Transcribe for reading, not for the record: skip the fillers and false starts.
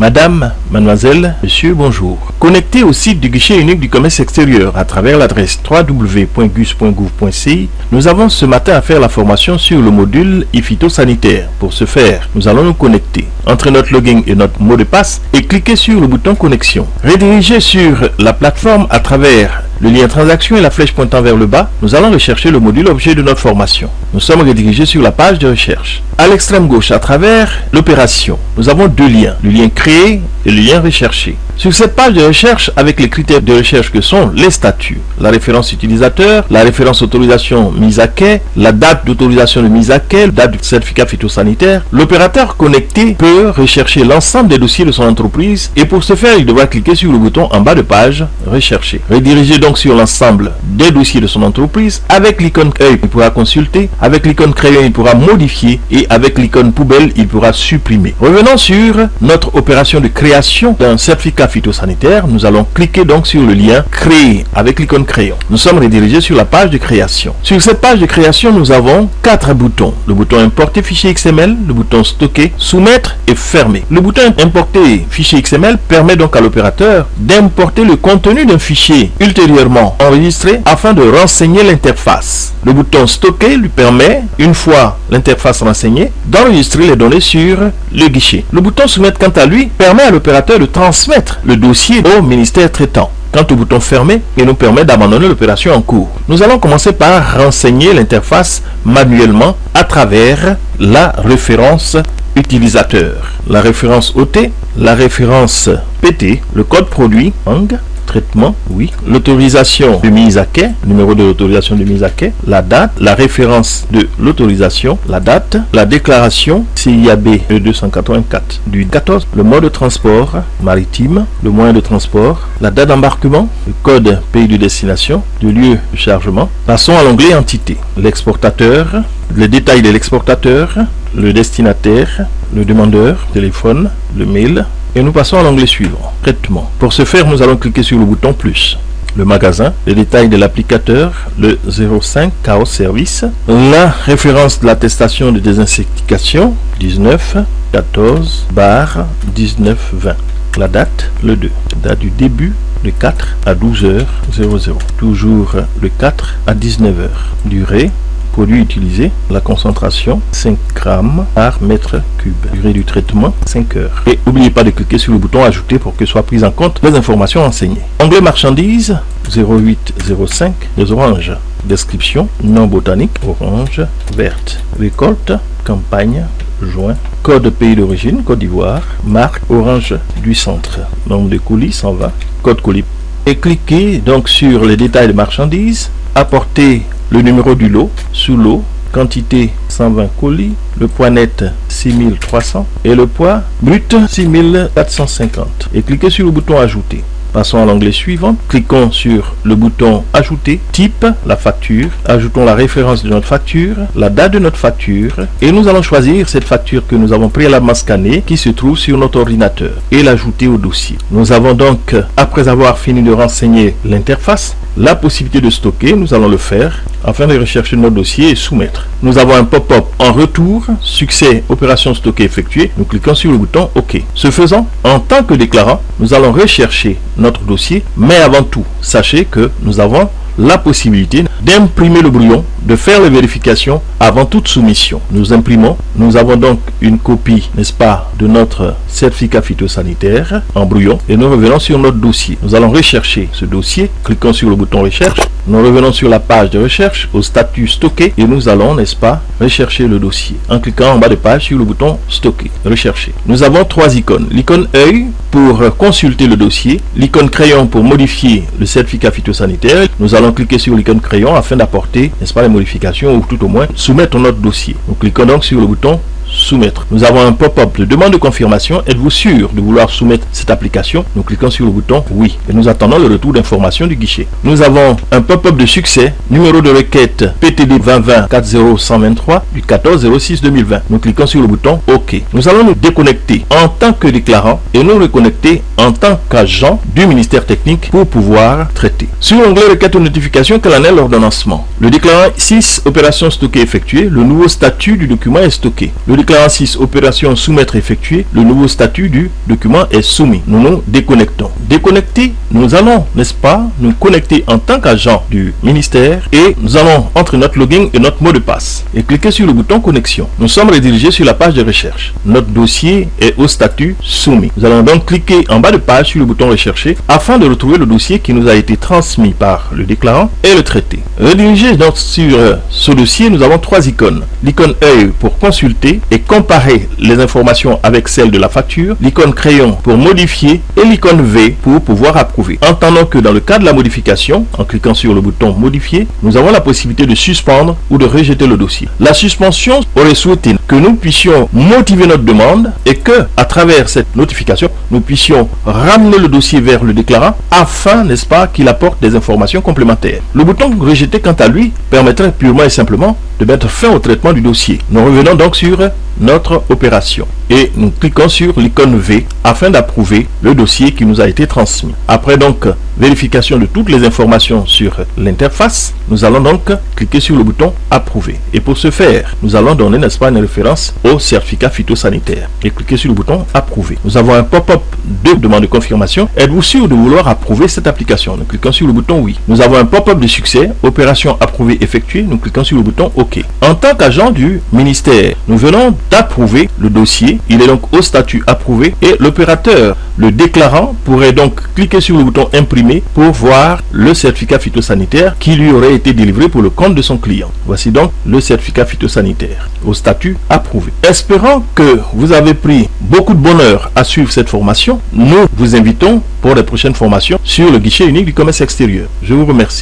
Madame, mademoiselle, monsieur, bonjour. Connecté au site du guichet unique du commerce extérieur à travers l'adresse www.gus.gouv.ci, nous avons ce matin à faire la formation sur le module e-phytosanitaire. Pour ce faire, nous allons nous connecter. Entrez notre login et notre mot de passe et cliquez sur le bouton connexion. Redirigez sur la plateforme à travers le lien transaction et la flèche pointant vers le bas, nous allons rechercher le module objet de notre formation. Nous sommes redirigés sur la page de recherche. À l'extrême gauche, à travers l'opération, nous avons deux liens, le lien créé et le lien recherché. Sur cette page de recherche, avec les critères de recherche que sont les statuts, la référence utilisateur, la référence autorisation mise à quai, la date d'autorisation de mise à quai, la date du certificat phytosanitaire, l'opérateur connecté peut rechercher l'ensemble des dossiers de son entreprise et pour ce faire, il devra cliquer sur le bouton en bas de page, rechercher. Redirigez donc sur l'ensemble des dossiers de son entreprise. Avec l'icône œil, il pourra consulter. Avec l'icône crayon, il pourra modifier. Et avec l'icône poubelle, il pourra supprimer. Revenons sur notre opération de création d'un certificat phytosanitaire. Nous allons cliquer donc sur le lien créer avec l'icône crayon. Nous sommes redirigés sur la page de création. Sur cette page de création, nous avons 4 boutons. Le bouton importer fichier XML, le bouton stocker, soumettre et fermer. Le bouton importer fichier XML permet donc à l'opérateur d'importer le contenu d'un fichier ultérieurement enregistré afin de renseigner l'interface. Le bouton stocker lui permet, une fois l'interface renseignée, d'enregistrer les données sur le guichet. Le bouton soumettre, quant à lui, permet à l'opérateur de transmettre le dossier au ministère traitant. Quant au bouton fermer, il nous permet d'abandonner l'opération en cours. Nous allons commencer par renseigner l'interface manuellement à travers la référence utilisateur, la référence OT, la référence PT, le code produit, ANG, traitement, oui, l'autorisation de mise à quai, numéro de l'autorisation de mise à quai, la date, la référence de l'autorisation, la date, la déclaration CIAB 284 du 14, le mode de transport maritime, le moyen de transport, la date d'embarquement, le code pays de destination, le lieu de chargement. Passons à l'onglet entité, l'exportateur, les détails de l'exportateur, le destinataire, le demandeur, téléphone, le mail. Et nous passons à l'onglet suivant, traitement. Pour ce faire, nous allons cliquer sur le bouton plus. Le magasin, les détails de l'applicateur, le 05 chaos service, la référence de l'attestation de désinsectification, 19 14 bar 19 20. La date, le 2. Date du début, le 4 à 12h00. Toujours le 4 à 19h. Durée, produit utilisé, la concentration 5 grammes par mètre cube. Durée du traitement 5 heures. Et n'oubliez pas de cliquer sur le bouton ajouter pour que soient prises en compte les informations renseignées. Onglet marchandises 0805, les oranges. Description, nom botanique, orange, verte. Récolte, campagne, juin. Code pays d'origine, Côte d'Ivoire. Marque, orange du centre. Nombre de colis, 120. Code colis. Et cliquez donc sur les détails de marchandises. Apportez le numéro du lot, sous lot, quantité 120 colis, le poids net 6300 et le poids brut 6450. Et cliquez sur le bouton ajouter. Passons à l'onglet suivant. Cliquons sur le bouton ajouter. Type, la facture. Ajoutons la référence de notre facture, la date de notre facture et nous allons choisir cette facture que nous avons préalablement scannée qui se trouve sur notre ordinateur et l'ajouter au dossier. Nous avons donc, après avoir fini de renseigner l'interface, la possibilité de stocker. Nous allons le faire afin de rechercher notre dossier et soumettre. Nous avons un pop-up en retour, succès, opération stockée effectuée. Nous cliquons sur le bouton OK. Ce faisant, en tant que déclarant, nous allons rechercher notre dossier, mais avant tout, sachez que nous avons la possibilité d'imprimer le brouillon, de faire les vérifications avant toute soumission. Nous imprimons, nous avons donc une copie, n'est-ce pas, de notre certificat phytosanitaire en brouillon et nous revenons sur notre dossier. Nous allons rechercher ce dossier, cliquons sur le bouton recherche, nous revenons sur la page de recherche au statut stocké et nous allons, n'est-ce pas, rechercher le dossier en cliquant en bas de page sur le bouton stocker, rechercher. Nous avons 3 icônes, l'icône œil pour consulter le dossier, l'icône crayon pour modifier le certificat phytosanitaire. Nous allons cliquer sur l'icône crayon afin d'apporter, n'est-ce pas, les modifications ou tout au moins soumettre notre dossier. Nous cliquons donc sur le bouton soumettre. Nous avons un pop-up de demande de confirmation. Êtes-vous sûr de vouloir soumettre cette application? Nous cliquons sur le bouton oui et nous attendons le retour d'information du guichet. Nous avons un pop-up de succès, numéro de requête PTD 2020 40123 du 14/06/2020. Nous cliquons sur le bouton OK. Nous allons nous déconnecter en tant que déclarant et nous reconnecter en tant qu'agent du ministère technique pour pouvoir traiter. Sur l'onglet requête ou notification, quel en est l'ordonnancement? Le déclarant 6, opération stockée effectuée, le nouveau statut du document est stocké. Le déclarant 6, opération soumettre effectuée, le nouveau statut du document est soumis. Nous nous déconnectons. Déconnectés, nous allons, n'est-ce pas, nous connecter en tant qu'agent du ministère et nous allons entrer notre login et notre mot de passe et cliquer sur le bouton connexion. Nous sommes redirigés sur la page de recherche. Notre dossier est au statut soumis. Nous allons donc cliquer en bas de page sur le bouton rechercher afin de retrouver le dossier qui nous a été transmis par le déclarant et le traité. Redirigés donc sur ce dossier, nous avons 3 icônes. L'icône œil pour consulter et comparer les informations avec celles de la facture, l'icône crayon pour modifier et l'icône V pour pouvoir approuver. Entendons que dans le cas de la modification, en cliquant sur le bouton modifier, nous avons la possibilité de suspendre ou de rejeter le dossier. La suspension aurait souhaité que nous puissions motiver notre demande et que, à travers cette notification, nous puissions ramener le dossier vers le déclarant afin, n'est-ce pas, qu'il apporte des informations complémentaires. Le bouton rejeter, quant à lui, permettrait purement et simplement de mettre fin au traitement du dossier. Nous revenons donc sur notre opération et nous cliquons sur l'icône V afin d'approuver le dossier qui nous a été transmis. Après donc vérification de toutes les informations sur l'interface, nous allons donc cliquer sur le bouton approuver. Et pour ce faire, nous allons donner, n'est-ce pas, une référence au certificat phytosanitaire et cliquer sur le bouton approuver. Nous avons un pop-up de demande de confirmation. Êtes-vous sûr de vouloir approuver cette application? Nous cliquons sur le bouton oui. Nous avons un pop-up de succès, opération approuvée effectuée. Nous cliquons sur le bouton OK. En tant qu'agent du ministère, nous venons d'approuver le dossier. Il est donc au statut approuvé et l'opérateur, le déclarant, pourrait donc cliquer sur le bouton imprimer pour voir le certificat phytosanitaire qui lui aurait été délivré pour le compte de son client. Voici donc le certificat phytosanitaire au statut approuvé. Espérant que vous avez pris beaucoup de bonheur à suivre cette formation, nous vous invitons pour les prochaines formations sur le guichet unique du commerce extérieur. Je vous remercie.